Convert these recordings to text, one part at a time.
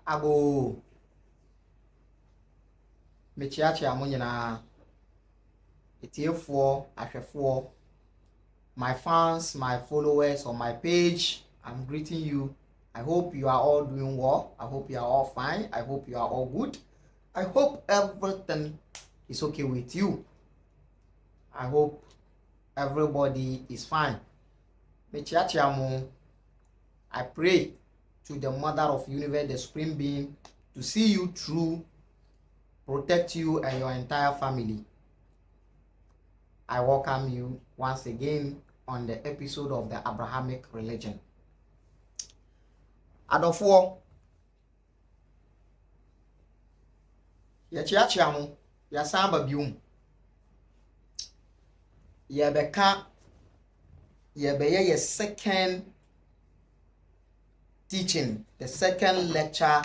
ago mechiachi amunyina etiefoɔ ahwɛfoɔ my fans, my followers on my page, I'm greeting you. I hope you are all doing well. I hope you are all fine. I hope you are all good. I hope everything is okay with you. I hope everybody is fine. Mechiachiamu, I pray to the Mother of Universe, the Supreme Being, to see you through, protect you and your entire family. I welcome you once again on the episode of the Abrahamic religion. Adofo, yachiachiamu, yasamba bium. Yebeka, yebeye ye second teaching, the second lecture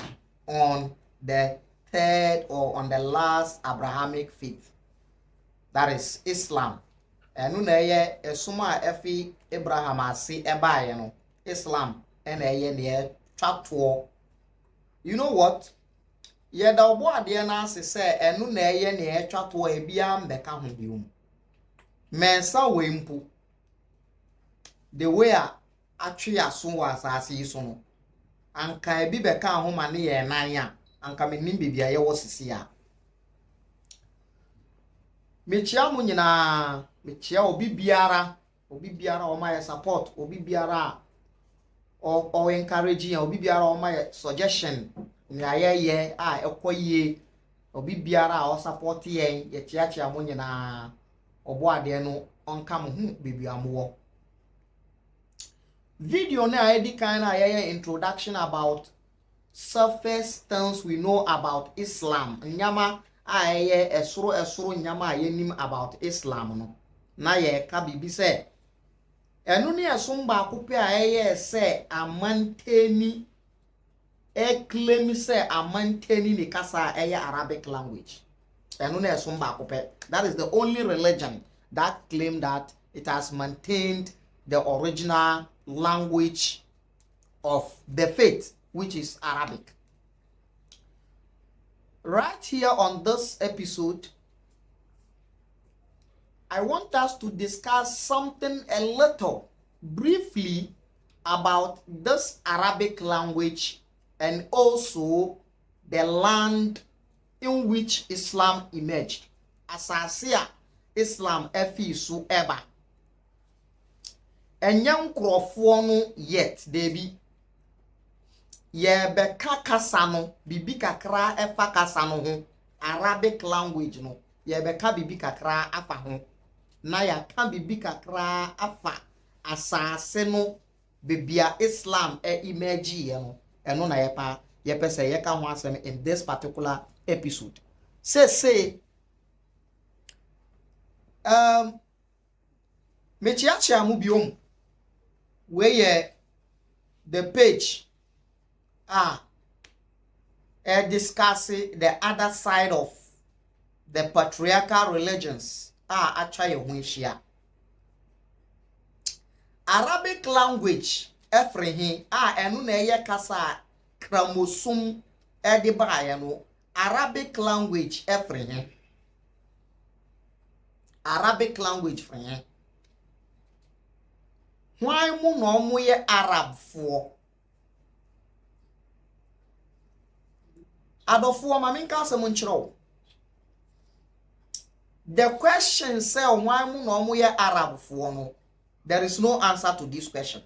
on the third or on the last Abrahamic faith. That is Islam. Enu na ye esuma efi Abraham asi ebaye no. Islam ena ye ne twatwo. You know what? Ye da obo ade na ase se enu na ye ne twatwo e bia mbeka ho biom. Mensa we mpo. The way atwe aso wa asase yi so no. Anka e bi beka ho ma ne ye nan a anka menim bibia ye wo sisi a. Mechia mu nyina mechia obi biara o my support, obi biara o encourage obi biara o my suggestion ni ayeye a ekoye obi biara o support ye chiachia mu nyina obo ade no onka mo hu bibia mo video na edi kind ayeye introduction about surface things we know about Islam nyama aye esoro nyama ayenim about Islam no na ye ka bibi se enu ne esom ba kope aye se amanteni claim se amanteni ni kasa aye Arabic language enu ne esom ba kope. That is the only religion that claim that it has maintained the original language of the faith, which is Arabic. Right here on this episode, I want us to discuss something a little briefly about this Arabic language and also the land in which Islam emerged. Asasia Islam efisu eba. Enyam krofo no yet debi. Ye beka kasa no bibi kakra efa kasa no ho Arabic language no ye beka bibi kakra afa ho na ya ka bibi kakra afa asase no bibia Islam emerge ye no eno na ye pese ye ka ho asem in this particular episode. Say mechiachia mu biom we ye the page discussing the other side of the patriarchal religions actually hunshia. Arabic language efrehin enu na eye kasa chromosome de baye no Arabic language efrehin. Arabic language frehin. Why mu no mu ye Arab fo Adofo maminka asem nchiro. The question say why mu no mo ye Arab fo no. There is no answer to this question.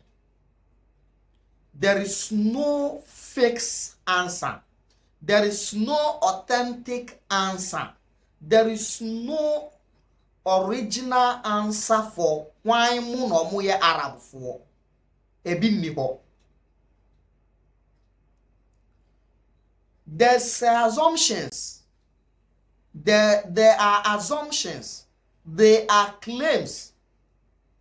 There is no fixed answer. There is no authentic answer. There is no original answer for why mu no mo ye Arab fo. Ebi ni ho. There's assumptions. There are assumptions. There are claims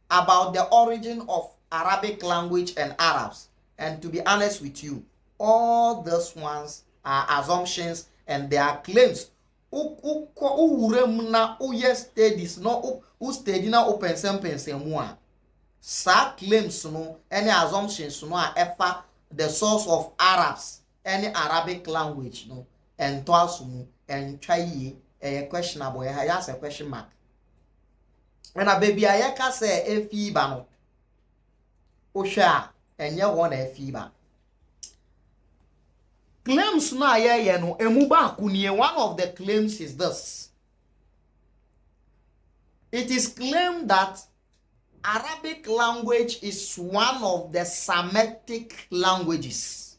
about the origin of Arabic language and Arabs. And to be honest with you, all those ones are assumptions and they are claims. Studies no study na open sentence mua. Sa claims no any assumptions no are ever the source of Arabs any Arabic language no and toasumu and try a questionable has a question mark. And a baby ayaka say a fever no Osha and ya one a fever. Claims na ye no emuba kunie. One of the claims is this. It is claimed that Arabic language is one of the Semitic languages.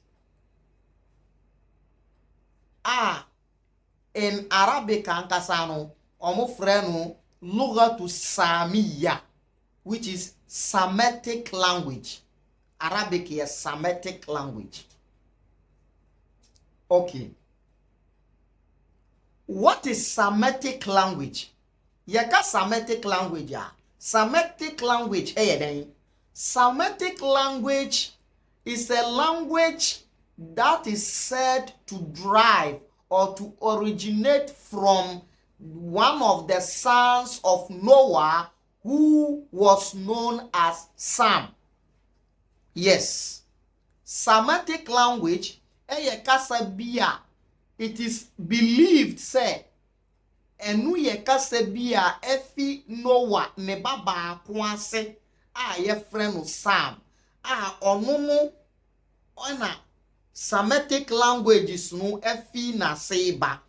In Arabic ankasano omo freno lugatu Samiya, which is Semitic language. Arabic is Semitic language. Okay. What is Semitic language? Yaka Semitic language ya. Semitic language Semitic language is a language that is said to derive or to originate from one of the sons of Noah who was known as Sam. Yes. Semitic language kasabia. It is believed say enu kasabia efi Noah ne baba kwase ye friend Sam onono ona Semitic languages no efi na seba.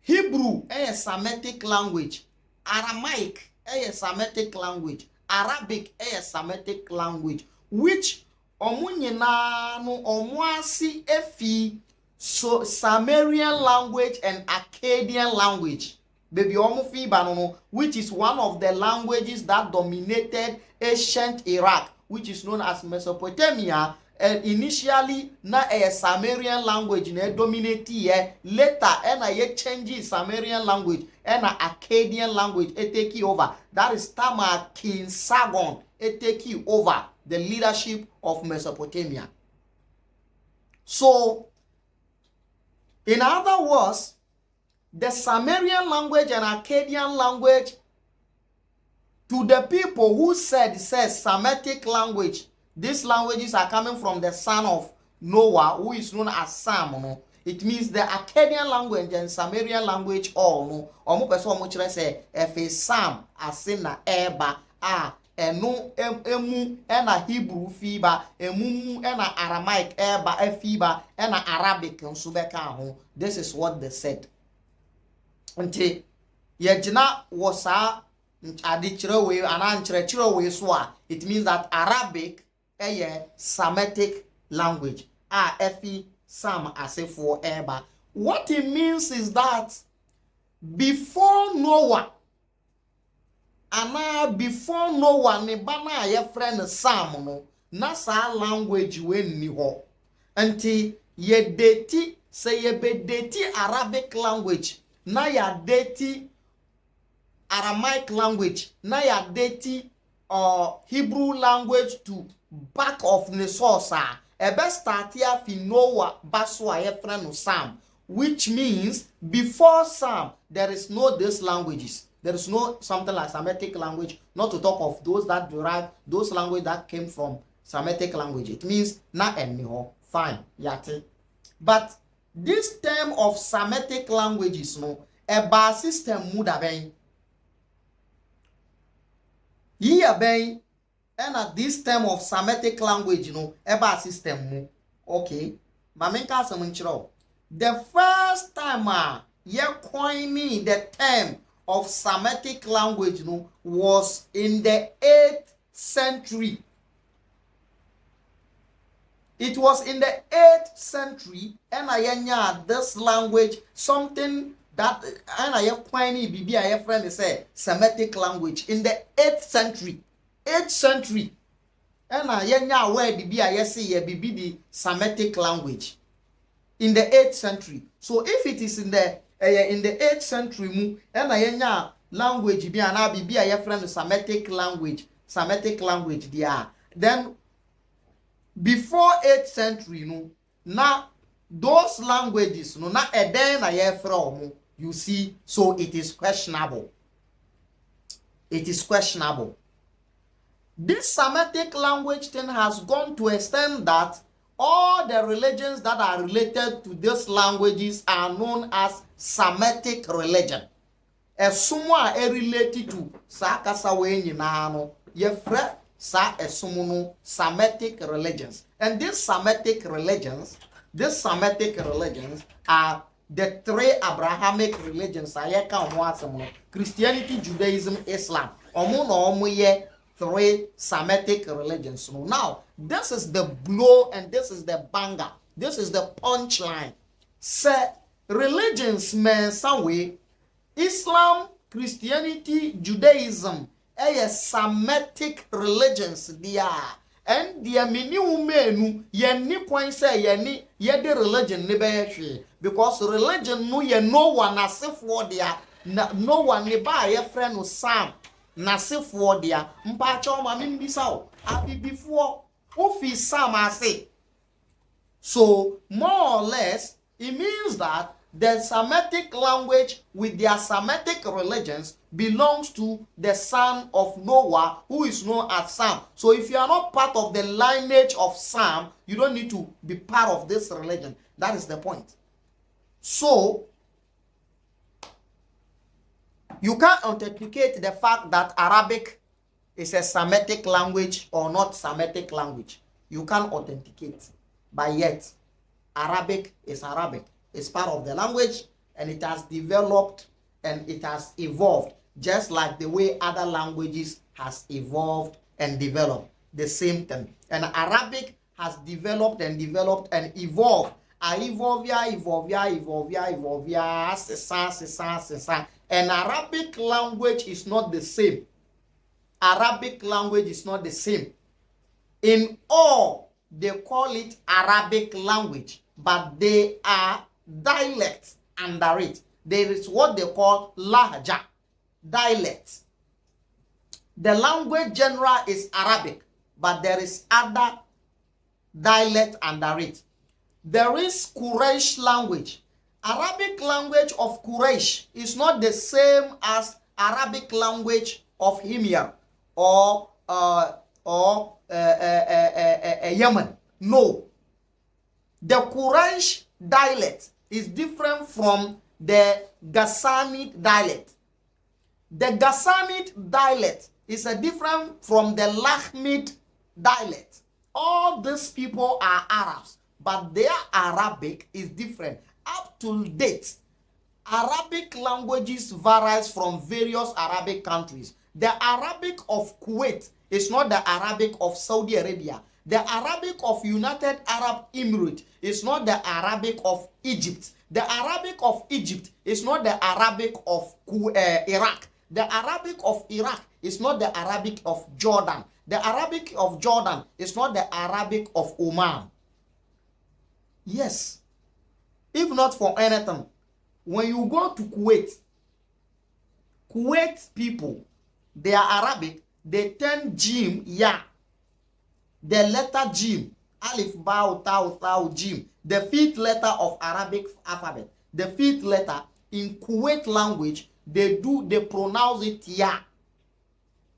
Hebrew Semitic language, Aramaic Semitic language, Arabic Semitic language, which omunyina no omuasi efi so Sumerian language and Akkadian language. Baby omufi banono, which is one of the languages that dominated ancient Iraq, which is known as Mesopotamia. And initially na a Sumerian language na dominate here. Later ye change Sumerian language and Akkadian language take over. That is Tamar King Sargon take over the leadership of Mesopotamia. So in other words, the Sumerian language and Akkadian language, to the people who says Semitic language, these languages are coming from the son of Noah, who is known as Sam. No? It means the Akkadian language and Sumerian language all no. Omo person omo kire say efe Sam asina eba enu emu ena Hebrew fiba emu ena Aramaic eba efiba ena Arabic nso beka ho. This is what they said. Nti ye gina wosa adi kire we ana kire we so a, it means that Arabic Semitic language efi Sam asefo eba. What it means is that before Noah ne bana ye friend Sam no na sa language we ni ho. Anti ye deti say ye be deti Arabic language na ya deti Aramaic language na ya deti Hebrew language to back of the source ebe start here fi Noah baswa ye friend Sam, which means before Sam there is no these languages. There is no something like Semitic language, not to talk of those that derive those language that came from Semitic language. It means na eniho fine yati. But this term of Semitic languages no eba system muda ben here ben. And at this term of Semitic language, eba system mu. Okay. Mamenka samunchiro. The first time ye coining the term of Semitic language was in the 8th century. It was in the 8th century and I this language something that and I coining bibi I friend say Semitic language in the 8th century. 8th century and yenya word be a yes ye bibi the Semitic language in the 8th century. So if it is in the 8th century mu and yenya language be ana bibi a ye friend Semitic language there, then before 8th century na those languages na eden na ye from you see. So it is questionable. This Semitic language thing has gone to a extent that all the religions that are related to these languages are known as Semitic religion. Esumu a related to sa kasa we nyina no yefre sa esumu no Semitic religions. And these Semitic religions are the three Abrahamic religions. Christianity, Judaism, Islam. Three Semitic religions. Now, this is the blow and this is the banger. This is the punchline. Say religions mean some way. Islam, Christianity, Judaism, Semitic religions they are. And the menu ye point say ye the religion ne because religion no one as if for there no one ne ba ye friend no Sam nase for there mpacho ma mbisa abi before ofi Sam ase. So more or less it means that the Semitic language with their Semitic religions belongs to the son of Noah, who is known as Sam. So if you are not part of the lineage of Sam, you don't need to be part of this religion. That is the point. So you can't authenticate the fact that Arabic is a Semitic language or not Semitic language. You can't authenticate. But yet, Arabic is Arabic. It's part of the language and it has developed and it has evolved just like the way other languages has evolved and developed. The same thing. And Arabic has developed and evolved. And Arabic language is not the same. Arabic language is not the same. In all, they call it Arabic language, but they are dialects under it. There is what they call lahja, dialects. The language general is Arabic, but there is other dialect under it. There is Quraysh language. Arabic language of Quraysh is not the same as Arabic language of Himyar or Yemen. No. The Quraysh dialect is different from the Ghassanid dialect. The Ghassanid dialect is different from the Lahmid dialect. All these people are Arabs, but their Arabic is different. Up to date, Arabic languages varies from various Arabic countries. The Arabic of Kuwait is not the Arabic of Saudi Arabia. The Arabic of United Arab Emirates is not the Arabic of Egypt. The Arabic of Egypt is not the Arabic of Iraq. The Arabic of Iraq is not the Arabic of Jordan. The Arabic of Jordan is not the Arabic of Oman. Yes. If not for anything, when you go to Kuwait people, they are Arabic, they turn jim, ya. The letter jim, alif, ba, ta, jim, the fifth letter of Arabic alphabet. The fifth letter in Kuwait language, they pronounce it ya.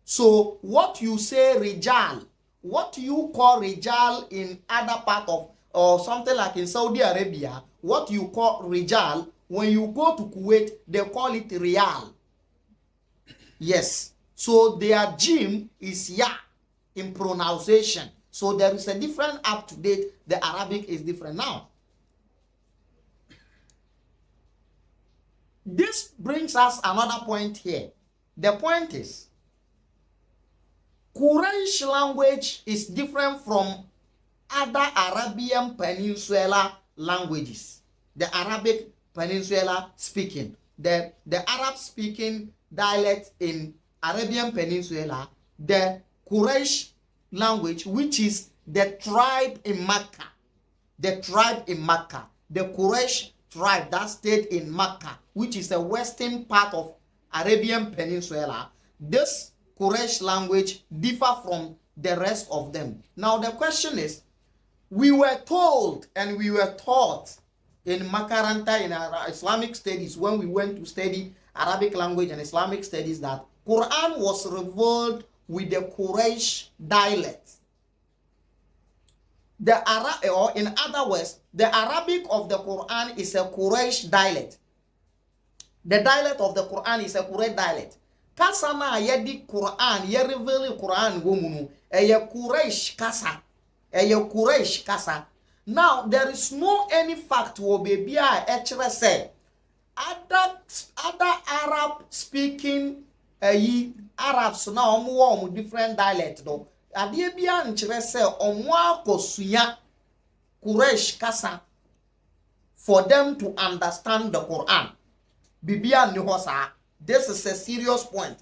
So what you say rijal, what you call rijal in other part of, or something like in Saudi Arabia, what you call rijal, when you go to Kuwait, they call it riyal. Yes. So their jim is ya in pronunciation. So there is a different up to date. The Arabic is different now. This brings us another point here. The point is, Quraysh language is different from other Arabian Peninsula languages. The Arabic Peninsula speaking. The Arab speaking dialect in Arabian Peninsula, the Quraysh language, which is the tribe in Mecca. The tribe in Mecca. The Quraysh tribe that stayed in Mecca, which is the western part of Arabian Peninsula. This Quraysh language differ from the rest of them. Now the question is, we were told and we were taught in Makaranta in our Islamic studies when we went to study Arabic language and Islamic studies that Quran was revealed with the Quraysh dialect. The Arab, or in other words, the Arabic of the Quran is a Quraysh dialect. The dialect of the Quran is a Quraysh dialect. Kasa na yedi Quran, ye reveal Quran gomunu, eye Quraysh kasa. Eye Quraysh kasa. Now, there is no any fact wo baby a say other Arab speaking Arabs now omo different dialect though. Ade bia nkyere say omo akosuya Quraysh kasa for them to understand the Quran. Bibia ni hosa. This is a serious point.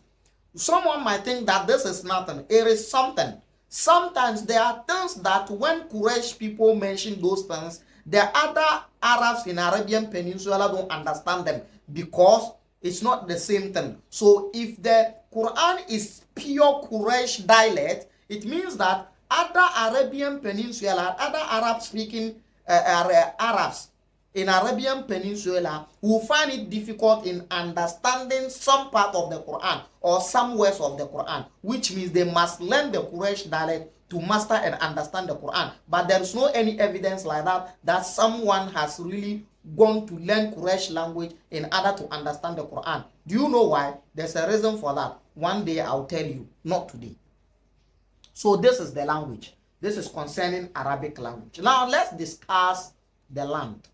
Someone might think that this is nothing. It is something. Sometimes there are things that when Quraysh people mention those things, the other Arabs in Arabian Peninsula don't understand them because it's not the same thing. So if the Quran is pure Quraysh dialect, it means that other Arabian Peninsula, other Arab speaking Arabs in Arabian Peninsula will find it difficult in understanding some part of the Quran or some words of the Quran, which means they must learn the Quraysh dialect to master and understand the Quran. But there is no any evidence like that someone has really gone to learn Quraysh language in order to understand the Quran. Do you know why? There's a reason for that. One day I'll tell you, not today. So this is the language. This is concerning Arabic language. Now let's discuss the land.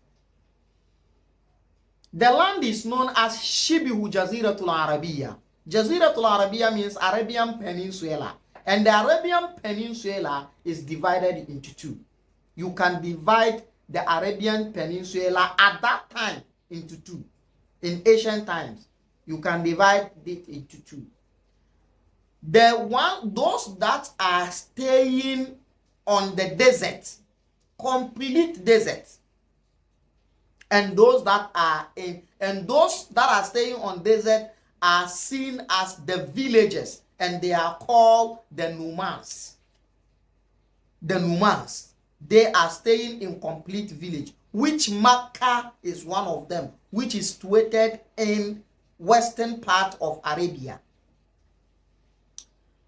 The land is known as Shibihu Jaziratul Arabiya. Jaziratul Arabiya means Arabian Peninsula. And the Arabian Peninsula is divided into two. You can divide the Arabian Peninsula at that time into two. In ancient times, you can divide it into two. Those that are staying on the desert, complete desert, and those that are staying on desert are seen as the villages, and they are called the Numans. The Numans, they are staying in complete village, which Makkah is one of them, which is situated in western part of Arabia.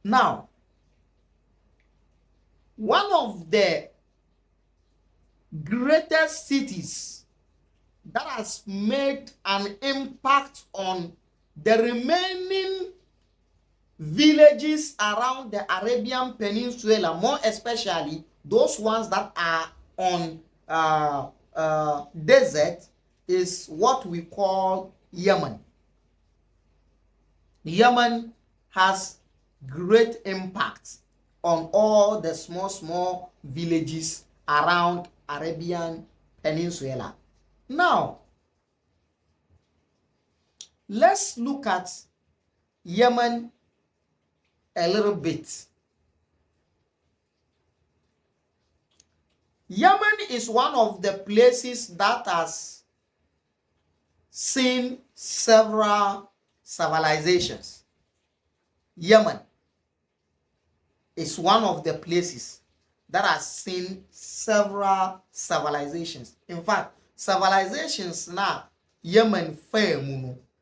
Now, one of the greatest cities that has made an impact on the remaining villages around the Arabian Peninsula, more especially those ones that are on desert, is what we call Yemen. Yemen has great impact on all the small villages around Arabian Peninsula. Now, let's look at Yemen a little bit. Yemen is one of the places that has seen several civilizations. Yemen is one of the places that has seen several civilizations. In fact, civilizations na Yemen fair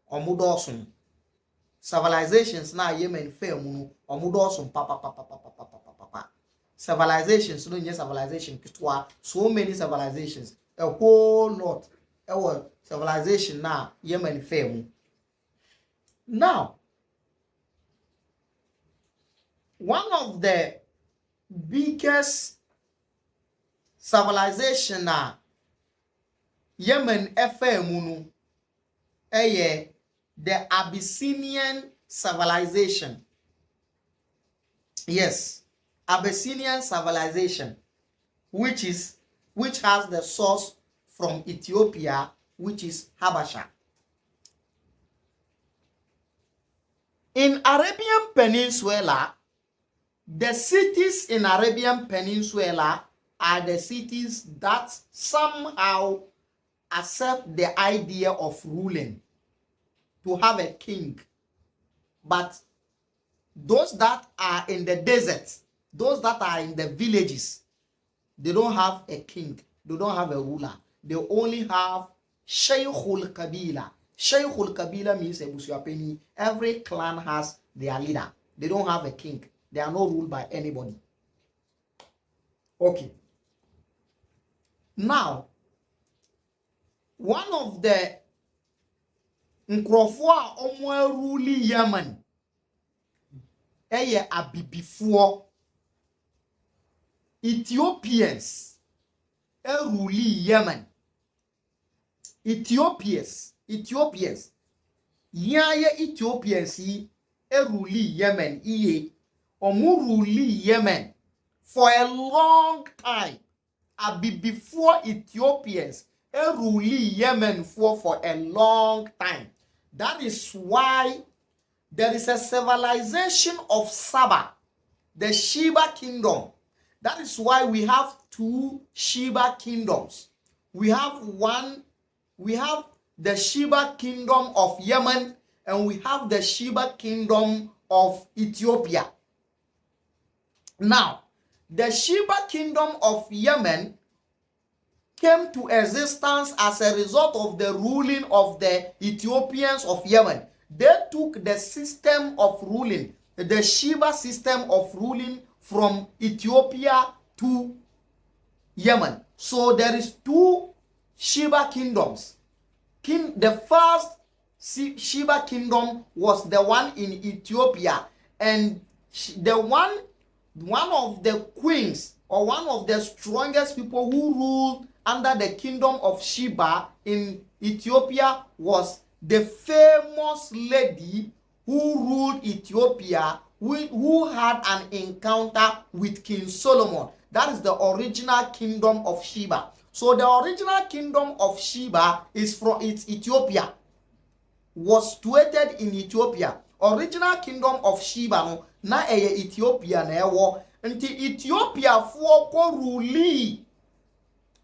omudosun. Civilizations na Yemen fair omudosun papa. Civilizations no yes civilization kitwa, so many civilizations, a whole lot. Our civilization na Yemen fair. Now, one of the biggest civilization na Yemen FM the Abyssinian civilization. Yes, Abyssinian civilization, which has the source from Ethiopia, which is Habasha. In Arabian Peninsula, the cities in Arabian Peninsula are the cities that somehow accept the idea of ruling, to have a king. But those that are in the desert, those that are in the villages, they don't have a king, they don't have a ruler. They only have Shaykhul Kabila. Shaykhul Kabila means a Busuapeni. Every clan has their leader. They don't have a king. They are not ruled by anybody. Okay. Now, one of the nkrofo a omo rule Yemen eye abibifoɔ Ethiopians rule Yemen. Ethiopians yaye Ethiopians rule Yemen iye omo rule Yemen for a long time. Before Ethiopians rule Yemen for a long time. That is why there is a civilization of Saba, the Sheba kingdom. That is why we have two Sheba kingdoms. We have the Sheba kingdom of Yemen, and we have the Sheba kingdom of Ethiopia. Now, the Sheba kingdom of Yemen came to existence as a result of the ruling of the Ethiopians of Yemen. They took the system of ruling, the Sheba system of ruling, from Ethiopia to Yemen. So there is two Sheba kingdoms. The first Sheba kingdom was the one in Ethiopia, and one of the queens, or one of the strongest people who ruled under the kingdom of Sheba in Ethiopia was the famous lady who ruled Ethiopia, who had an encounter with King Solomon. That is the original kingdom of Sheba. So the original kingdom of Sheba is from Ethiopia, was situated in Ethiopia. Original kingdom of Sheba no na Ethiopia na ewo. Nti Ethiopia fo ko rule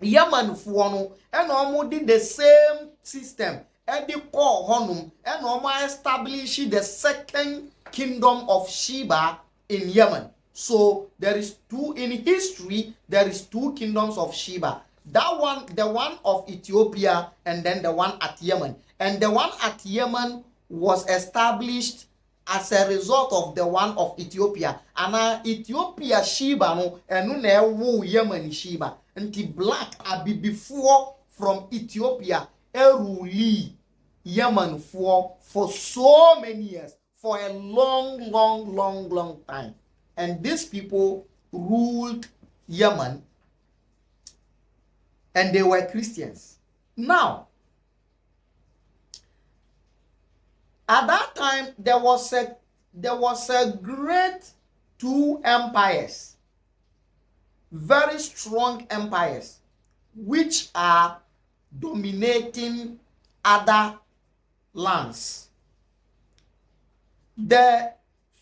Yemen fo no and omo did the same system. Edi ko honum and omo establish the second kingdom of Sheba in Yemen. So there is two in history, there is two kingdoms of Sheba. That one, the one of Ethiopia, and then the one at Yemen. And the one at Yemen was established as a result of the one of Ethiopia. And Ethiopia Sheba no enu na ewo Yemen Sheba. Nti black abi before from Ethiopia rule Yemen for so many years, for a long time. And these people ruled Yemen, and they were Christians. Now, at that time, there was a great two empires, very strong empires, which are dominating other lands. The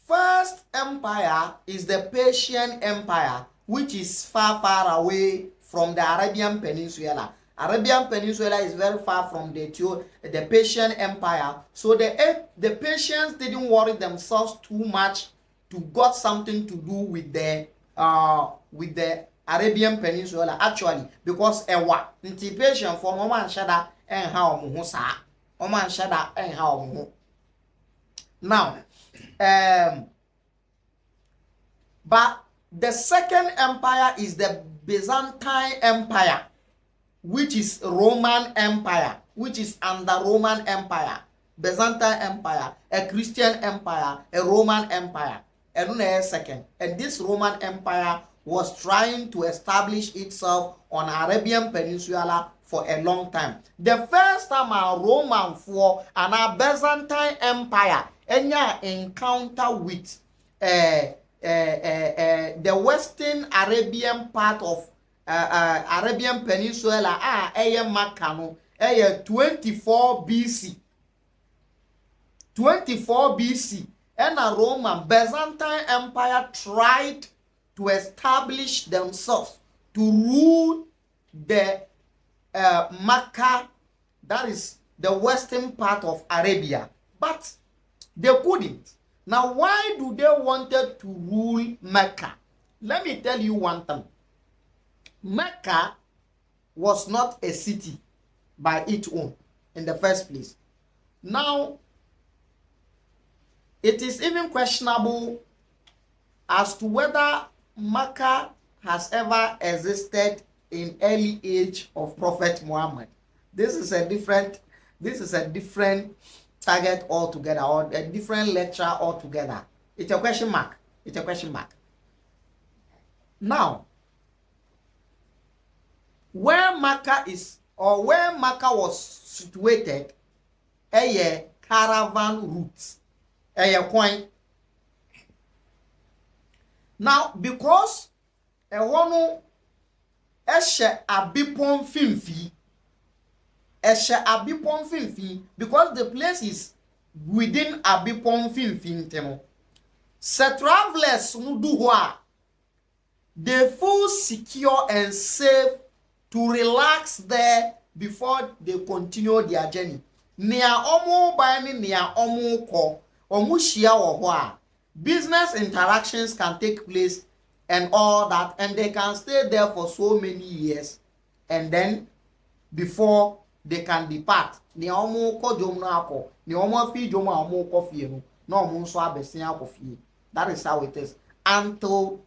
first empire is the Persian Empire, which is far away from the Arabian Peninsula. Arabian Peninsula is very far from the Persian Empire. So the Persians didn't worry themselves too much to got something to do with the Arabian Peninsula, actually, because ewa nti Persian for Oman shada en ha omo sa Oman shada en ha omo. Now, but the second empire is the Byzantine Empire, which is Roman Empire, which is under Roman Empire. Byzantine Empire, a Christian empire, a Roman Empire, and a second. And this Roman Empire was trying to establish itself on Arabian Peninsula for a long time. The first time a Roman for an Byzantine Empire any encounter with the Western Arabian part of Arabian Peninsula, Makano, 24 BC. 24 BC, and a Roman Byzantine Empire tried to establish themselves to rule the Mecca, that is the western part of Arabia, but they couldn't. Now, why do they wanted to rule Mecca? Let me tell you one thing. Mecca was not a city by its own in the first place. Now, it is even questionable as to whether Mecca has ever existed in early age of Prophet Muhammad. This is a different target altogether, or a different lecture altogether. It's a question mark. It's a question mark. Now, where Makkah was situated, a caravan route, a coin. Now, because a one eshe abipon finfi, because the place is within abipon finfi, se travelers no do what they feel secure and safe to relax there before they continue their journey. Nia omu bani nia omu ko omu shia wo business interactions can take place and all that, and they can stay there for so many years, and then before they can depart. Nia omu ko jom na ako, nia omu fi jom omu ko fie no, na omu nso abesin ako fie. That is how it is. Until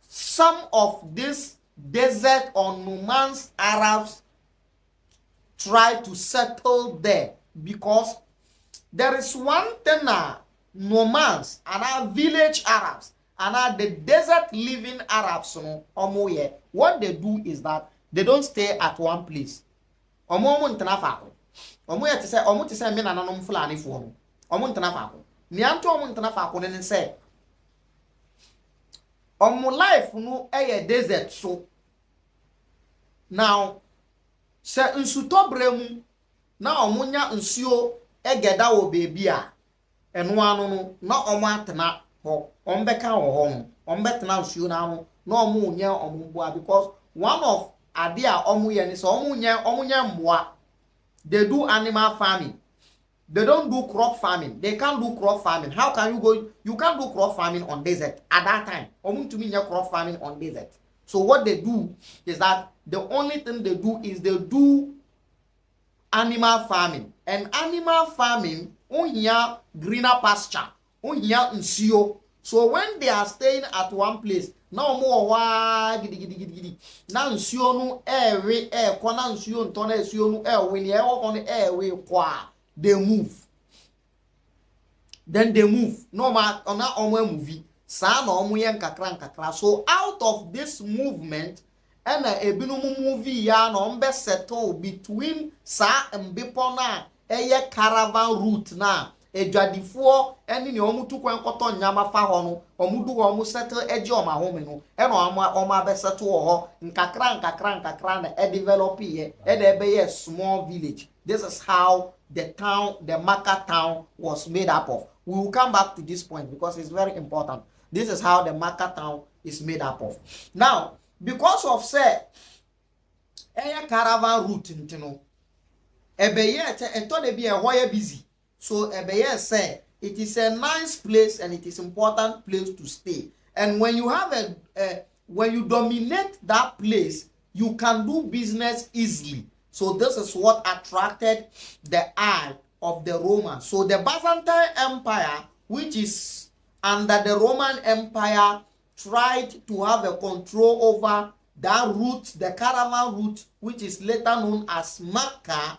some of these desert or nomads Arabs try to settle there, because there is one thing nomads and our village Arabs and the desert living Arabs, what they do is that they don't stay at one place. Omo ntena faako. Omo yete say omo te say me nananom fulani fo no. Omo ntena faako. Ni anto omo ntena faako ne say omo life no desert so. Now se nsuto bremu na omo nya nsuo egeda wo bebi a eno anu no na omo atena ho ombeka wo ho no ombetena nsuo na anu na omo nya omo boa, because one of ade a omo ye ni so omo nya mboa. They do animal farming. They don't do crop farming. They can't do crop farming. How can you go? You can't do crop farming on desert at that time. Omo to me nya crop farming on desert. So what they do is that the only thing they do is they do animal farming. And animal farming, on here greener pasture, on here nsuo. So when they are staying at one place, now more gidi. Now nsuo no ewe kona nsuo ntona nsuo no ewe ni on ewe kwa. They move. Then they move. No ma ona omo movie. Sa na omo yen kakra. So out of this movement, and ebinum movie ya na ombe settle between sa mbepo na eye caravan route na edwadifo eni ne omu tu kwan koto nyama fa ho no omu du omu settle eje o ma home no e na omu abe settle ho nkakra na e develop ye e de be ye small village. This is how the Makkah town was made up of. We will come back to this point because it's very important. This is how the Makkah town is made up of. Now, because of say a caravan route ntino ebeye ento de be a busy. So ebeye say it is a nice place and it is important place to stay. And when you have when you dominate that place, you can do business easily. So this is what attracted the eye of the Romans. So the Byzantine Empire, which is under the Roman Empire, tried to have a control over that route, the caravan route, which is later known as Makkah,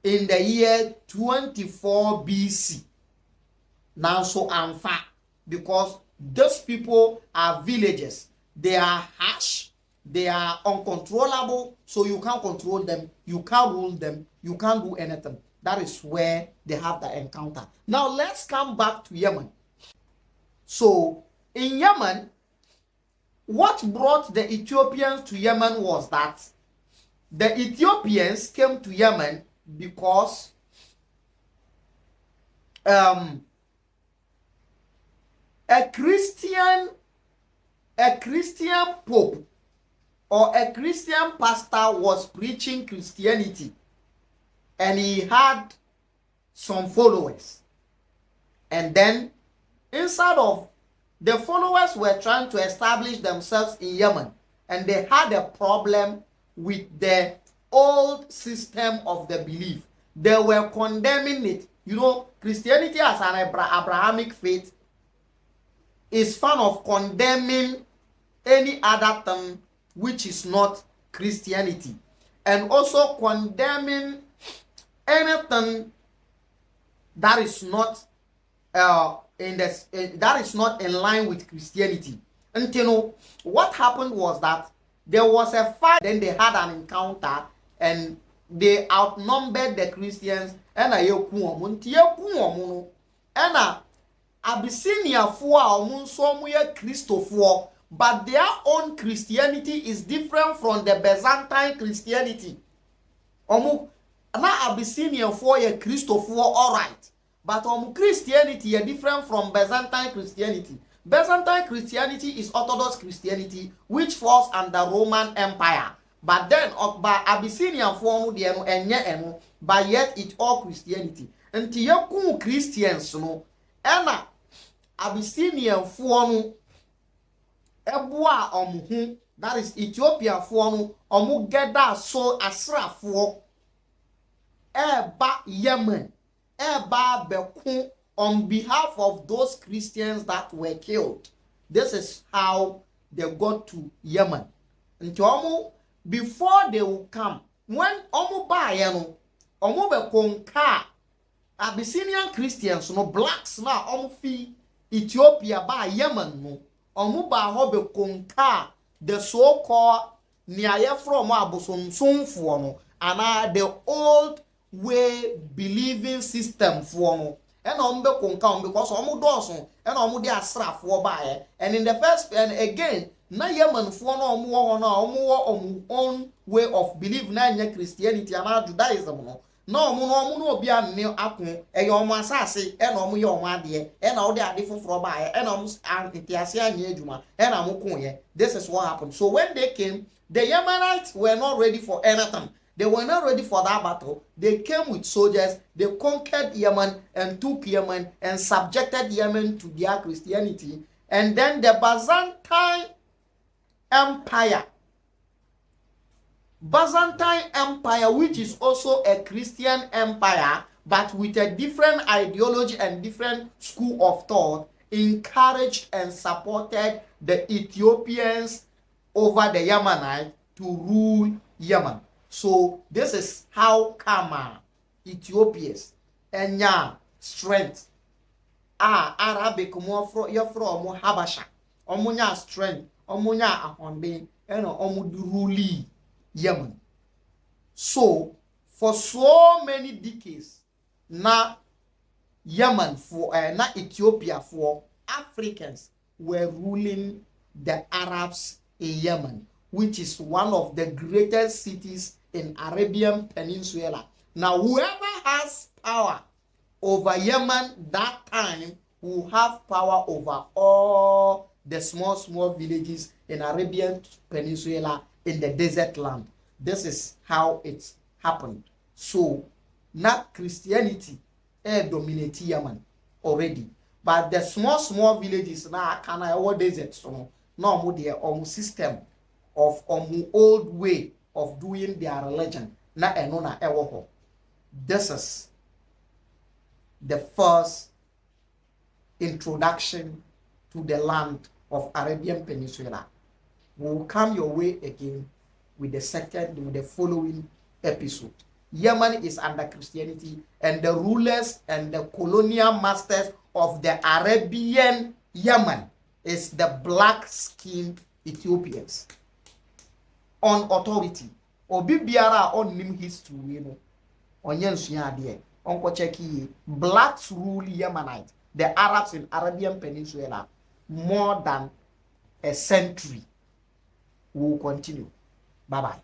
in the year 24 BC. Now, so unfair, because those people are villagers. They are harsh, they are uncontrollable, so you can't control them, you can't rule them, you can't do anything. That is where they have the encounter. Now, let's come back to Yemen. So, in Yemen, what brought the Ethiopians to Yemen was that the Ethiopians came to Yemen because a Christian pope or a Christian pastor was preaching Christianity, and he had some followers. And then inside of the followers were trying to establish themselves in Yemen, and they had a problem with the old system of the belief. They were condemning it. You know, Christianity as an Abrahamic faith is fond of condemning any other thing which is not Christianity, and also condemning anything that is not that is not in line with Christianity. And you know what happened was that there was a fight, then they had an encounter, and they outnumbered the Christians, and Abyssinia for Christopher, but their own Christianity is different from the Byzantine Christianity. Na Abyssinia for Christopher, all right, but Christianity is different from Byzantine Christianity. Byzantine Christianity is Orthodox Christianity, which falls under Roman Empire. But then, by Abyssinian form, but yet it's all Christianity. And to Christians, no, and Abyssinian form, that is Ethiopia form, Omugeda so Asra for Eba Yemen, Eba Beku. On behalf of those Christians that were killed. This is how they got to Yemen. And before they will come, when Omu Bayano, Omu be conquer Abyssinian Christians, no blacks now, Omu fi Ethiopia by Yemen, no, Omu ba hobe conquer the so-called Niaye from Abusun Sunfuono, and the old way believing system for no. And because they are straff by, and in the first and again, na Yemen for no more own way of belief na Christianity and Judaism no be a new akun e yo mo asase e no mo yo mo ade e na wo de ade foforo ba e na mo antiase anya adwuma e na mo kun ye. This is what happened. So when they came, the Yemenites were not ready for anything. They were not ready for that battle. They came with soldiers. They conquered Yemen and took Yemen and subjected Yemen to their Christianity. And then the Byzantine Empire, which is also a Christian empire, but with a different ideology and different school of thought, encouraged and supported the Ethiopians over the Yemenites to rule Yemen. So this is how Kama Ethiopians and strength. Arabic more from Habasha. Omunya strength, omunya ahonbe, and rule Yemen. So for so many decades, na Yemen for na Ethiopia for Africans were ruling the Arabs in Yemen, which is one of the greatest cities in Arabian Peninsula. Now, whoever has power over Yemen that time will have power over all the small villages in Arabian Peninsula in the desert land. This is how it happened. So, not Christianity dominate Yemen already, but the small villages now can our desert so no their system of old way of doing their religion na enona ewo. This is the first introduction to the land of Arabian Peninsula. We will come your way again with the following episode. Yemen is under Christianity, and the rulers and the colonial masters of the Arabian Yemen is the black-skinned Ethiopians. On authority, obi biara on nim history, you know, on yensua ade, on ko check blacks rule Yemenite, the Arabs in Arabian Peninsula, more than a century. We will continue. Bye bye.